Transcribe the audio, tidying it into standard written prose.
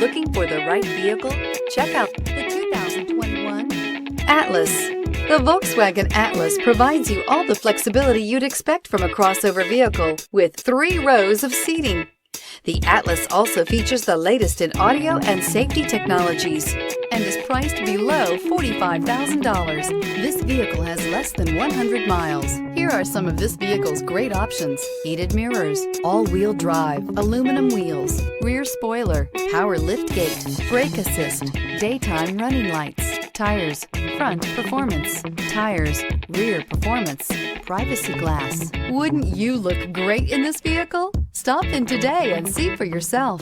Looking for the right vehicle? Check out the 2021 Atlas. The Volkswagen Atlas provides you all the flexibility you'd expect from a crossover vehicle with 3 rows of seating. The Atlas also features the latest in audio and safety technologies and is priced below $45,000. This vehicle has less than 100 miles. Here are some of this vehicle's great options: heated mirrors, all-wheel drive, aluminum wheels, rear spoiler, power liftgate, brake assist, daytime running lights, tires, front performance, tires, rear performance, privacy glass. Wouldn't you look great in this vehicle? Stop in today and see for yourself.